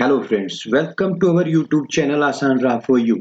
Hello friends, welcome to our YouTube channel Aasan Raah for you.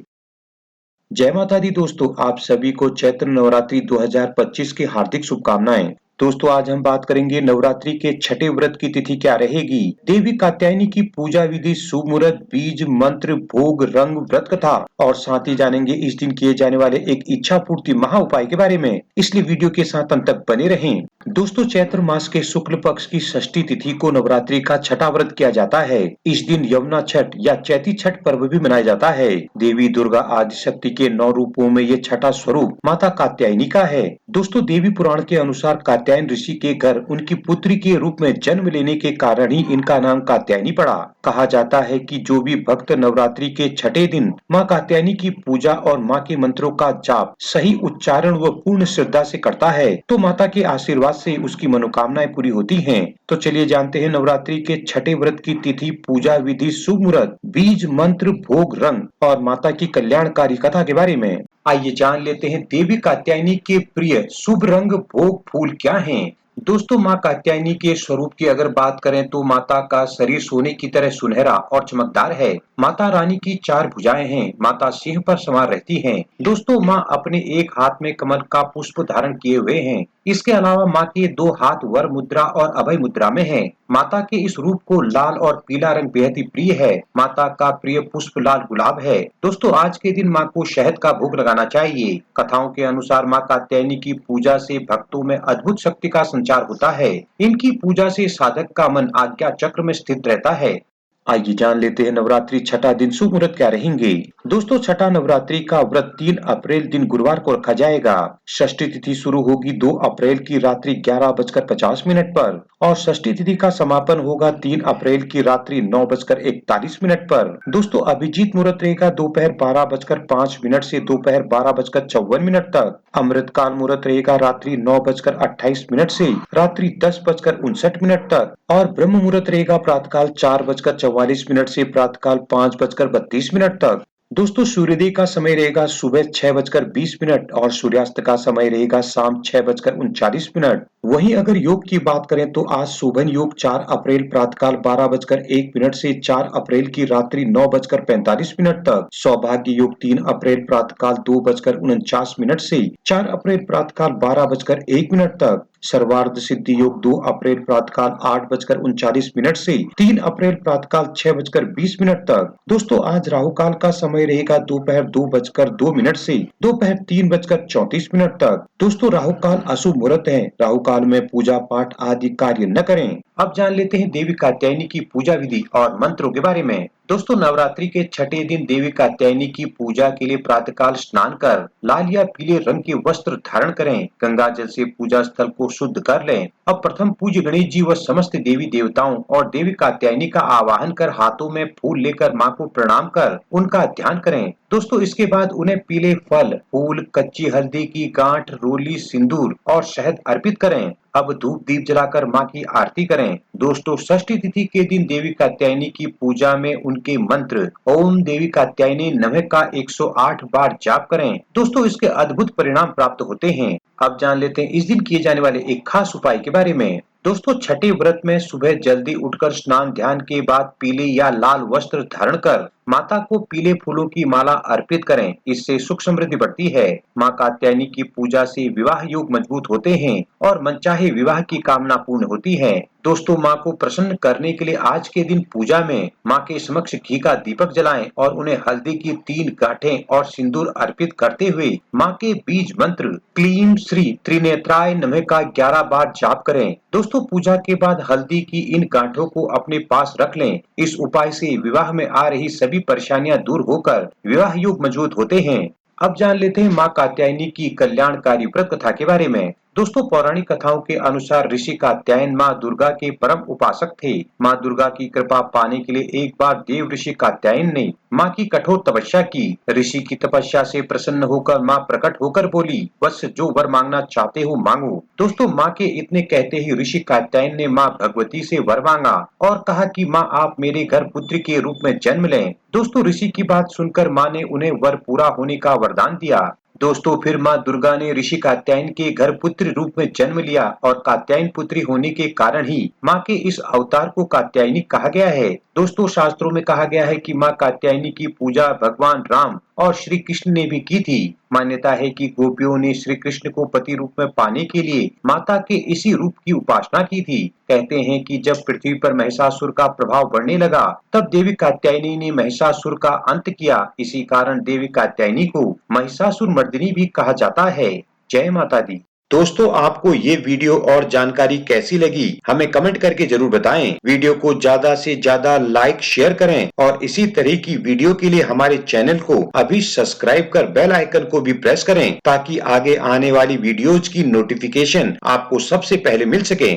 जय माता दी दोस्तों, आप सभी को चैत्र नवरात्रि 2025 की हार्दिक शुभकामनाएं। दोस्तों, आज हम बात करेंगे नवरात्रि के छठे व्रत की तिथि क्या रहेगी, देवी कात्यायनी की पूजा विधि, शुभ मुहूर्त, बीज मंत्र, भोग, रंग, व्रत कथा और साथ ही जानेंगे इस दिन किए जाने वाले एक इच्छा पूर्ति महा उपाय के बारे में। इसलिए वीडियो के साथ अंत तक बने रहें। दोस्तों, चैत्र मास के शुक्ल पक्ष की षष्ठी तिथि को नवरात्रि का छठा व्रत किया जाता है। इस दिन यमुना छठ या चैती छठ पर्व भी मनाया जाता है। देवी दुर्गा आदि शक्ति के 9 रूपों में ये छठा स्वरूप माता कात्यायनी का है। दोस्तों, देवी पुराण के अनुसार कात्यायन ऋषि के घर उनकी पुत्री के रूप में जन्म लेने के कारण ही इनका नाम कात्यायनी पड़ा। कहा जाता है कि जो भी भक्त नवरात्रि के छठे दिन माँ कात्यायनी की पूजा और माँ के मंत्रों का जाप सही उच्चारण व पूर्ण श्रद्धा से करता है तो माता के आशीर्वाद से उसकी मनोकामनाएं पूरी होती हैं। तो चलिए जानते हैं नवरात्रि के छठे व्रत की तिथि, पूजा विधि, शुभ मुहूर्त, बीज मंत्र, भोग, रंग और माता की कल्याणकारी कथा के बारे में। आइए जान लेते हैं देवी कात्यायनी के प्रिय शुभ रंग, भोग, फूल क्या हैं। दोस्तों, माँ कात्यायनी के स्वरूप की अगर बात करें तो माता का शरीर सोने की तरह सुनहरा और चमकदार है। माता रानी की 4 भुजाएं हैं। माता सिंह पर सवार रहती हैं। दोस्तों, माँ अपने एक हाथ में कमल का पुष्प धारण किए हुए हैं। इसके अलावा माँ के 2 हाथ वर मुद्रा और अभय मुद्रा में हैं। माता के इस रूप को लाल और पीला रंग बेहद ही प्रिय है। माता का प्रिय पुष्प लाल गुलाब है। दोस्तों, आज के दिन माँ को शहद का भोग लगाना चाहिए। कथाओं के अनुसार माँ कात्यायनी की पूजा से भक्तों में अद्भुत शक्ति का संचार होता है। इनकी पूजा से साधक का मन आज्ञा चक्र में स्थित रहता है। आइए जान लेते हैं नवरात्रि छठा दिन शुभ मुहूर्त क्या रहेंगे। दोस्तों, छठा नवरात्रि का व्रत 3 अप्रैल दिन गुरुवार को रखा जाएगा। षष्ठी तिथि शुरू होगी 2 अप्रैल की रात्रि 11:50 पर और षष्ठी तिथि का समापन होगा 3 अप्रैल की रात्रि 9:41 पर। दोस्तों, अभिजीत मुहूर्त रहेगा दोपहर 12:05 से दोपहर 12:54 तक। अमृतकाल मुहूर्त रहेगा रात्रि 9:28 से रात्रि 10:59 तक और ब्रह्म मुहूर्त रहेगा प्रातःकाल 4:44 से प्रातःकाल 5:32 तक। दोस्तों, सूर्योदय का समय रहेगा सुबह 6:20 और सूर्यास्त का समय रहेगा शाम 6:39। वहीं अगर योग की बात करें तो आज शोभन योग 4 अप्रैल प्रातःकाल 12:01 से 4 अप्रैल की रात्रि 9:45 तक। सौभाग्य योग 3 अप्रैल प्रातःकाल 2:49 से 4 अप्रैल प्रातःकाल 12:01 तक। सर्वार्थ सिद्धि योग 2 अप्रैल प्रातःकाल 8:39 से 3 अप्रैल प्रातःकाल 6:20 तक। दोस्तों, आज राहु काल का समय रहेगा दोपहर 2:02 से दोपहर 3:34 तक। दोस्तों, राहु काल अशुभ मुहूर्त है। राहु काल में पूजा पाठ आदि कार्य न करें। अब जान लेते हैं देवी कात्यायनी की पूजा विधि और मंत्रों के बारे में। दोस्तों, नवरात्रि के छठे दिन देवी कात्यायनी की पूजा के लिए प्रातःकाल स्नान कर लाल या पीले रंग के वस्त्र धारण करें। गंगा जल से पूजा स्थल को शुद्ध कर लें। अब प्रथम पूज्य गणेश जी व समस्त देवी देवताओं और देवी कात्यायनी का आवाहन कर हाथों में फूल लेकर माँ को प्रणाम कर उनका ध्यान करें। दोस्तों, इसके बाद उन्हें पीले फल, फूल, कच्ची हल्दी की गांठ, रोली, सिंदूर और शहद अर्पित करें। अब धूप दीप जलाकर माँ की आरती करें। दोस्तों, षष्ठी तिथि के दिन देवी कात्यायनी की पूजा में उनके मंत्र ओम देवी कात्यायनी नमः का 108 बार जाप करें। दोस्तों, इसके अद्भुत परिणाम प्राप्त होते हैं। अब जान लेते हैं इस दिन किए जाने वाले एक खास उपाय के बारे में। दोस्तों, छठे व्रत में सुबह जल्दी उठकर स्नान ध्यान के बाद पीले या लाल वस्त्र धारण कर माता को पीले फूलों की माला अर्पित करें। इससे सुख समृद्धि बढ़ती है। माँ कात्यायनी की पूजा से विवाह योग मजबूत होते हैं और मनचाहे विवाह की कामना पूर्ण होती है। दोस्तों, माँ को प्रसन्न करने के लिए आज के दिन पूजा में माँ के समक्ष घी का दीपक जलाएं और उन्हें हल्दी की 3 गांठें और सिंदूर अर्पित करते हुए माँ के बीज मंत्र क्लीम श्री त्रिनेत्राय नमः का 11 बार जाप करें। दोस्तों, पूजा के बाद हल्दी की इन गांठों को अपने पास रख लें। इस उपाय से विवाह में आ रही सभी परेशानियां दूर होकर विवाह योग मजबूत होते हैं। अब जान लेते हैं माँ कात्यायनी की कल्याणकारी व्रत कथा के बारे में। दोस्तों, पौराणिक कथाओं के अनुसार ऋषि कात्यायन माँ दुर्गा के परम उपासक थे। माँ दुर्गा की कृपा पाने के लिए एक बार देव ऋषि कात्यायन ने माँ की कठोर तपस्या की। ऋषि की तपस्या से प्रसन्न होकर माँ प्रकट होकर बोली, बस जो वर मांगना चाहते हो मांगो। दोस्तों, माँ के इतने कहते ही ऋषि कात्यायन ने माँ भगवती से वर मांगा और कहा कि माँ आप मेरे घर पुत्र के रूप में जन्म लें। दोस्तों, ऋषि की बात सुनकर माँ ने उन्हें वर पूरा होने का वरदान दिया। दोस्तों फिर माँ दुर्गा ने ऋषि कात्यायन के घर पुत्र रूप में जन्म लिया और कात्यायन पुत्री होने के कारण ही माँ के इस अवतार को कात्यायनी कहा गया है। दोस्तों शास्त्रों में कहा गया है कि माँ कात्यायनी की पूजा भगवान राम और श्री कृष्ण ने भी की थी। मान्यता है कि गोपियों ने श्री कृष्ण को पति रूप में पाने के लिए माता के इसी रूप की उपासना की थी। कहते हैं कि जब पृथ्वी पर महिषासुर का प्रभाव बढ़ने लगा तब देवी कात्यायनी ने महिषासुर का अंत किया। इसी कारण देवी कात्यायनी को महिषासुर मर्दिनी भी कहा जाता है। जय माता दी। दोस्तों आपको ये वीडियो और जानकारी कैसी लगी हमें कमेंट करके जरूर बताएं। वीडियो को ज्यादा से ज्यादा लाइक शेयर करें और इसी तरह की वीडियो के लिए हमारे चैनल को अभी सब्सक्राइब कर बेल आइकन को भी प्रेस करें ताकि आगे आने वाली वीडियोज की नोटिफिकेशन आपको सबसे पहले मिल सके।